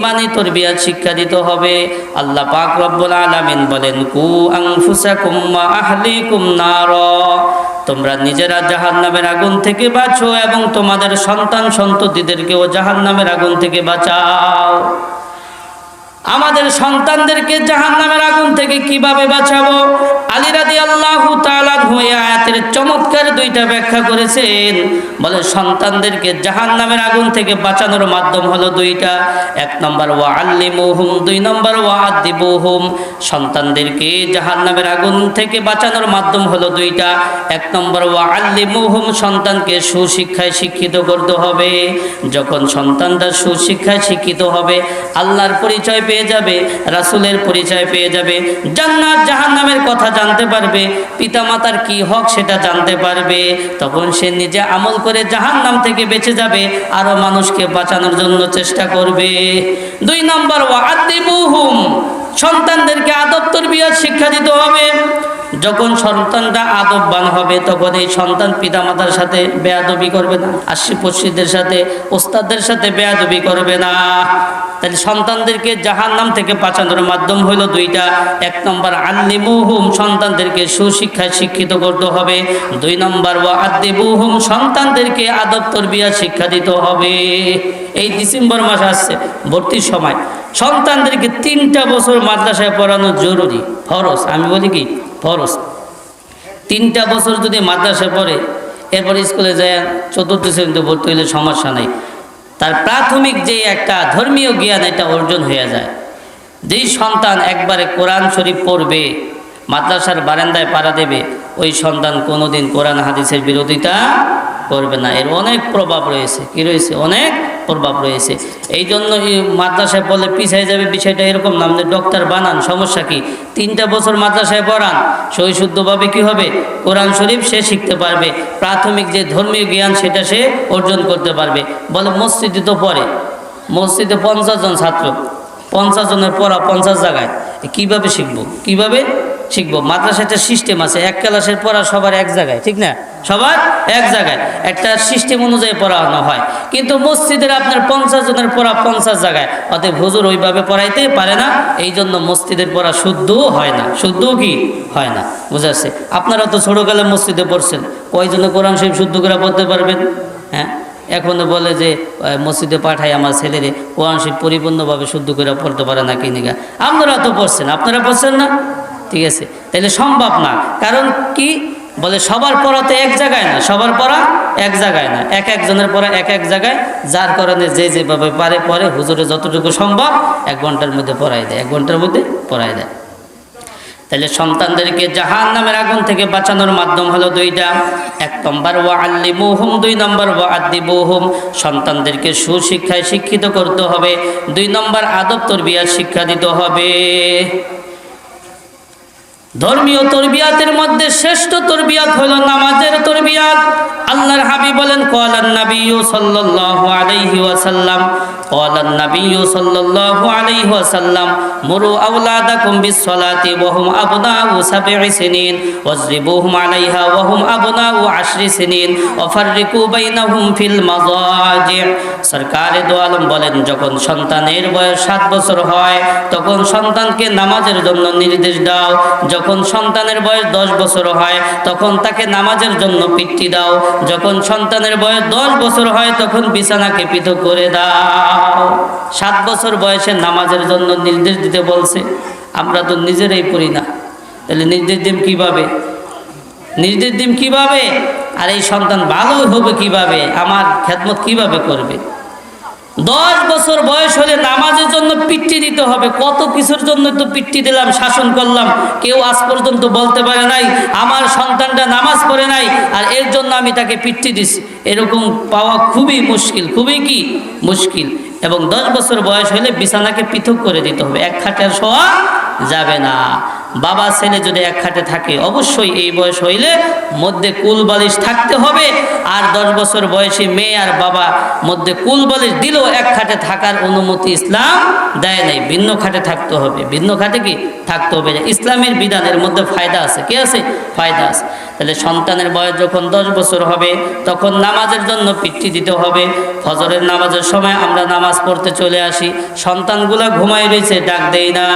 ইমানি তরবিয়ত শিক্ষা দিতে হবে। আল্লাহ পাক রব্বুল আলামিন বলেন, কু আনফুসাকুম ওয়া আহলিকুম নার, তোমরা নিজেরা জাহান্নামের আগুন থেকে বাঁচো এবং তোমাদের সন্তান সন্ততিদেরকেও জাহান্নামের আগুন থেকে বাঁচাও। আমাদের সন্তানদেরকে জাহান্নামের আগুন থেকে কিভাবে বাঁচাবো? আলী রাদিয়াল্লাহু তাআলা এই আয়াতের চমৎকার দুইটা ব্যাখ্যা করেছেন। বলে সন্তানদেরকে জাহান্নামের আগুন থেকে বাঁচানোর মাধ্যম হলো দুইটা। এক নম্বর ওয়া আল্লিমুহুম, দুই নম্বর ওয়া আদিবুহুম। সন্তানদেরকে জাহান্নামের আগুন থেকে বাঁচানোর মাধ্যম হলো দুইটা। এক নম্বর ওয়া আল্লিমুহুম, সন্তানকে সুশিক্ষায় শিক্ষিত করতে হবে। যখন সন্তানটা সুশিক্ষায় শিক্ষিত হবে, আল্লাহর পরিচয় পেয়ে যাবে, রাসূলের পরিচয় পেয়ে যাবে, জান্নাত জাহান্নামের কথা জানতে পারবে, পিতামাতার কি হক সেটা জানতে পারবে। তখন সে নিজে আমল করে জাহান্নাম থেকে বেঁচে যাবে, আরো মানুষকে বাঁচানোর জন্য চেষ্টা করবে। দুই নম্বর ওয়া আদিবুহুম, সন্তানদেরকে আদব তরবিয়ত শিক্ষা দিতে হবে। যখন সন্তানটা আদববান হবে, তখন এই সন্তান পিতামাতার সাথে বেয়াদবি করবে না, আশি-পড়শিদের সাথে, ওস্তাদদের সাথে বেয়াদবি করবে না। তাহলে সন্তানদেরকে জাহান্নাম থেকে বাঁচানোর মাধ্যম হলো দুইটা। এক নম্বর আল্লিমুহুম, সন্তানদেরকে সুশিক্ষায় শিক্ষিত করতে হবে। দুই নম্বর ওয়া আদিবুহুম, সন্তানদেরকে আদব তরবিয়ত শিক্ষা দিতে হবে। এই ডিসেম্বর মাস আসছে, ভর্তির সময়, সন্তানদেরকে 3টা বছর মাদ্রাসায় পড়ানো জরুরি, ফরজ। আমি বলি কি ফরজ। 3টা বছর যদি মাদ্রাসায় পড়ে, এরপর স্কুলে যায় 4র্থ শ্রেণীতে ভর্তি হলে সমস্যা নেই। তার প্রাথমিক যে একটা ধর্মীয় জ্ঞান, এটা অর্জন হয়ে যায়। যেই সন্তান একবারে কোরআন শরীফ পড়বে, মাদ্রাসার বারান্দায় পাড়া দেবে, ওই সন্তান কোনোদিন কোরআন হাদিসের বিরোধিতা করবে না। এর অনেক প্রভাব রয়েছে। কি রয়েছে? অনেক প্রভাব রয়েছে। এই জন্য মাদ্রাসায় পড়লে পিছিয়ে যাবে বিষয়টা এরকম না। আপনি ডক্টর বানান, সমস্যা কি? 3টা বছর মাদ্রাসায় পড়ান, সহি শুদ্ধভাবে কি হবে? কোরআন শরীফ সে শিখতে পারবে, প্রাথমিক যে ধর্মীয় জ্ঞান সেটা সে অর্জন করতে পারবে। বলে মসজিদে তো পড়ে, মসজিদে 50 জন ছাত্র, 50 জনের পড়া 50 জায়গায়, কিভাবে শিখবো? কিভাবে শিখবো? মাদ্রাসায় একটা সিস্টেম আছে, এক ক্লাসের পড়া সবার এক জায়গায়, ঠিক না? সবার এক জায়গায় একটা সিস্টেম অনুযায়ী পড়ানো হয়। কিন্তু মসজিদের আপনার 50 জনের পড়া 50 জায়গায়, অতএব হুজুর ওইভাবে পড়াইতে পারে না। এই জন্য মসজিদের পড়া শুদ্ধও হয় না। শুদ্ধ কি হয় না? বুঝাচ্ছে? আপনারা তো ছোটোকালে মসজিদে পড়ছেন, কয়জনে কোরআন শরীফ শুদ্ধ করে পড়তে পারবেন? হ্যাঁ, এখনো বলে যে মসজিদে পাঠাই আমার ছেলেরে, কোরআন শরীফ পরিপূর্ণভাবে শুদ্ধ করে পড়তে পারে না কিনিকা। আপনারা তো পড়ছেন, আপনারা পড়ছেন না? ঠিক আছে, তাইলে সম্ভব না। কারণ কি? বলে সবার পড়া তো এক জায়গায় না, সবার পড়া এক জায়গায় না, এক একজনের পড়া এক এক জায়গায়। যার কারণে যে যেভাবে পারে পড়ে, হুজুরে যতটুকু সম্ভব 1 ঘন্টার মধ্যে পড়াই দেয়, 1 ঘন্টার মধ্যে পড়াই দেয়। তাহলে সন্তানদেরকে জাহান্নামের আগুন থেকে বাঁচানোর মাধ্যম হলো দুইটা। 1 নম্বর ওয়া আল্লিমুহুম, 2 নম্বর ওয়া আদিবুহুম, সন্তানদেরকে সুশিক্ষায় শিক্ষিত করতে হবে। 2 নম্বর আদব তরবিয়ত শিক্ষা দিতে হবে। ধর্মীয় তরবিয়াতের মধ্যে শ্রেষ্ঠ তরবিয়াত হলো নামাজের তরবিয়াত। আল্লাহর হাবিব বলেন, ক্বালান নাবিয়্যু সাল্লাল্লাহু আলাইহি ওয়াসাল্লাম, ক্বালান নাবিয়্যু সাল্লাল্লাহু আলাইহি ওয়াসাল্লাম, মুরু আওলাদাকুম বিস-সালাতি ওয়া হুম আবনাউ 7 সিনিন ওয়াজরিবুহুম আলাইহা ওয়া হুম আবনাউ 10 সিনিন ওয়া ফাররিকু বাইনাহুম ফিল মাযাজি'। সরকারে দো আলম বলেন, যখন সন্তানের বয়স 7 বছর হয়, তখন সন্তানকে নামাজের জন্য নির্দেশ দাও। যখন সন্তানের বয়স 10 বছর হয়, তখন তাকে নামাজের জন্য পিট্টি দাও। যখন সন্তানের বয়স 10 বছর হয়, তখন বিছানাকে পৃথক করে দাও। 7 বছর বয়সে নামাজের জন্য নির্দেশ দিতে বলছে। আমরা তো নিজেরাই পড়ি না, তাহলে নির্দেশ দিম কিভাবে? নির্দেশ দিম কিভাবে? আর এই সন্তান ভালো হবে কিভাবে? আমার খেদমত কিভাবে করবে? 10 বছর বয়স হলে নামাজের জন্য পিট্টি দিতে হবে। কত কিছুর জন্য তো পিট্টি দিলাম, শাসন করলাম, কেউ আজ পর্যন্ত বলতে পারে নাই আমার সন্তানটা নামাজ পড়ে নাই আর এর জন্য আমি তাকে পিট্টি দিছি। এরকম পাওয়া খুবই মুশকিল, খুবই কি মুশকিল। এবং 10 বছর বয়স হলে বিছানাকে পৃথক করে দিতে হবে, এক খাটে শোয়া যাবে না। বাবা ছেলে যদি এক খাটে থাকে, অবশ্যই এই বয়স হইলে মধ্যে কুল বালিশ থাকতে হবে। আর 10 বছর বয়সী মেয়ে আর বাবা মধ্যে কুল বালিশ দিলেও এক খাটে থাকার অনুমতি ইসলাম দেয় নাই, ভিন্ন খাটে থাকতে হবে। ভিন্ন খাটে কি থাকতে হবে? ইসলামের বিধানের মধ্যে ফায়দা আছে, কি আছে? ফায়দা আছে। তাহলে সন্তানের বয়স যখন 10 বছর হবে তখন নামাজের জন্য পিতৃ দিতে হবে। ফজরের নামাজের সময় আমরা নামাজ পড়তে চলে আসি, সন্তানগুলা ঘুমায় রয়েছে, ডাক দেই না।